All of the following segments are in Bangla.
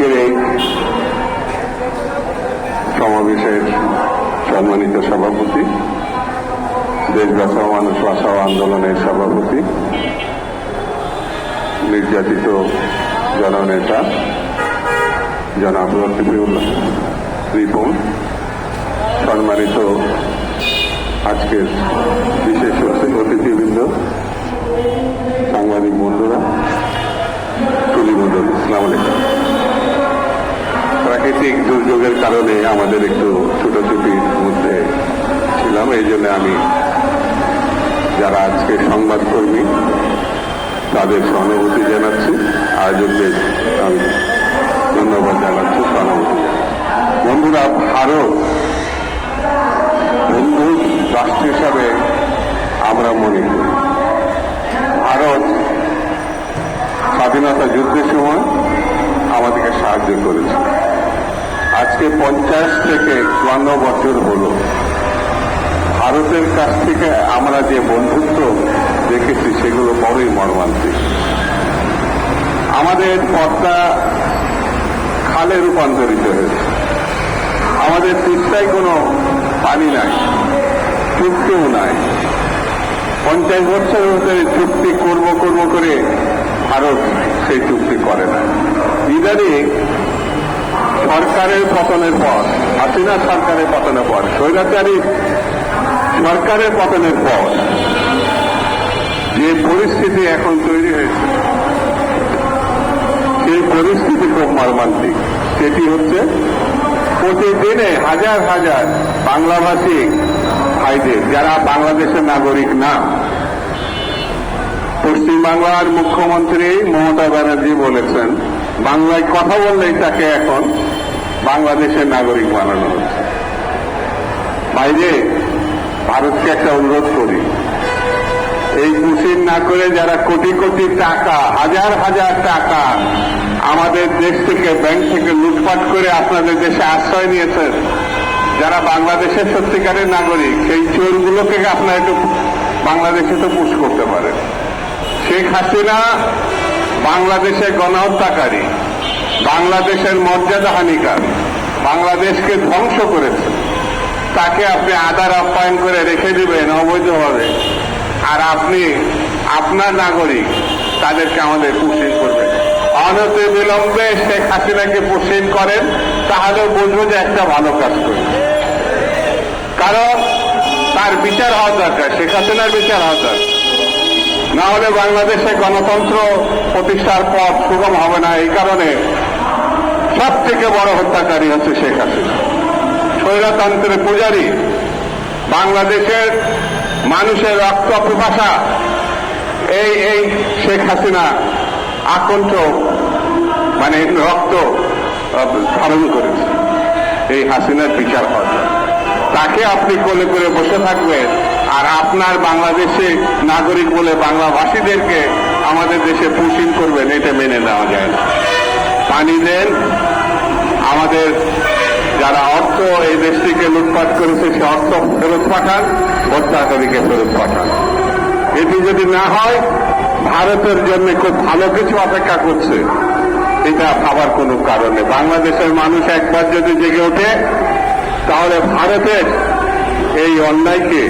আজকের এই সমাবেশের সম্মানিত সভাপতি, দেশ বাঁচাও মানুষ বাঁচাও আন্দোলনের সভাপতি, নির্যাতিত জননেতা জনাব রফিকুল রিপন, সম্মানিত আজকের বিশেষ অতিথিবৃন্দ, সাংবাদিক বন্ধুরা, টুলিমন্ডল, আসসালামু আলাইকুম। প্রাকৃতিক দুর্যোগের কারণে আমাদের একটু ছুটোছুটির মধ্যে ছিলাম, এই জন্য আমি যারা আজকে সংবাদকর্মী তাদের সহানুভূতি জানাচ্ছি, আয়োজকদের আমি ধন্যবাদ জানাচ্ছি, সহানুভূতি জানাচ্ছি। বন্ধুরা, ভারত বন্ধু রাষ্ট্র হিসাবে আমরা মনে করি। ভারত স্বাধীনতা যুদ্ধের সময় আমাদেরকে সাহায্য করেছে। আজকে 50 থেকে 52 বছর হল ভারতের কাছ থেকে আমরা যে বন্ধুত্ব দেখেছি সেগুলো বড়ই মর্মান্তিক। আমাদের পদ্মা খালে রূপান্তরিত হয়েছে, আমাদের তিস্তায় কোনো পানি নাই, চুক্তিও নাই। 50 বছর ধরে চুক্তি করব করে ভারত সেই চুক্তি করে না। ইদানিং সরকারের পতনের পর, হাসিনা সরকারের পতনের পর, স্বৈরাচারী সরকারের পতনের পর যে পরিস্থিতি এখন তৈরি হয়েছে, সেই পরিস্থিতি খুব মর্মান্তিক। সেটি হচ্ছে প্রতিদিনে হাজার হাজার বাংলাভাষী ভাইদের, যারা বাংলাদেশের নাগরিক না, পশ্চিমবাংলার মুখ্যমন্ত্রী মমতা ব্যানার্জি বলেছেন বাংলায় কথা বললেই তাকে এখন বাংলাদেশের নাগরিক বানানো হচ্ছে। বাইরে ভারতকে একটা অনুরোধ করি, এই কুশিন না করে যারা কোটি কোটি টাকা, হাজার হাজার টাকা আমাদের দেশ থেকে, ব্যাংক থেকে লুটপাট করে আপনাদের দেশে আশ্রয় নিয়েছেন, যারা বাংলাদেশের সত্যিকারের নাগরিক, সেই চোরগুলোকে আপনারা একটু বাংলাদেশে তো পুশ করতে পারেন। শেখ হাসিনা বাংলাদেশের গণহত্যাকারী, বাংলাদেশের মর্যাদাহানিকার, বাংলাদেশকে ধ্বংস করেছে। তাকে আপনি আদার আপ্যায়ন করে রেখে দিবেন অবৈধভাবে, আর আপনি আপনার নাগরিক তাদেরকে আমাদের পুষিন করবেন। অনতি বিলম্বে শেখ হাসিনাকে পুষিন করেন, তাহলে বুঝবো যে একটা ভালো কাজ করেন। কারণ তার বিচার হওয়া দরকার, শেখ হাসিনার বিচার হওয়া দরকার, না হলে বাংলাদেশে গণতন্ত্র প্রতিষ্ঠার পথ সুগম হবে না। এই কারণে সব থেকে বড় হত্যাকারী হচ্ছে শেখ হাসিনা, স্বৈরতন্ত্রের পূজারী। বাংলাদেশের মানুষের রক্ত পিপাসা এই শেখ হাসিনা আকণ্ঠ রক্ত ধারণ করেছে। এই হাসিনার বিচার হওয়া যায়। তাকে আপনি কোলে করে বসে থাকবেন, আর আপনার বাংলাদেশে নাগরিক বলে বাংলাভাষীদেরকে আমাদের দেশে পুষিন করবেন, এটা মেনে নেওয়া যায় না। পানি দেন, আমাদের যারা অর্থ এই দেশটিকে লুটপাট করেছে সে অর্থ ফেরত পাঠান, হত্যাকারীকে ফেরত পাঠান। এটি যদি না হয়, ভারতের জন্য খুব ভালো কিছু অপেক্ষা করছে, এটা ভাবার কোনো কারণ নেই। বাংলাদেশের মানুষ একবার যদি জেগে ওঠে, তাহলে ভারতের এই অন্যায়কে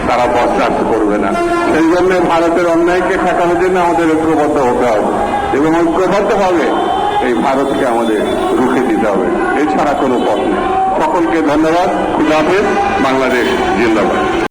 তারা বরদাস্ত করবে না। সেই জন্য ভারতের অন্যায়কে ঠেকানোর জন্য আমাদের ঐক্যবদ্ধ হতে হবে, এবং ঐক্যবদ্ধভাবে এই ভারতকে আমাদের রুখে দিতে হবে। এছাড়া কোনো পথ নেই। সকলকে ধন্যবাদ। খুদা হাফেজ। বাংলাদেশ জিন্দাবাদ।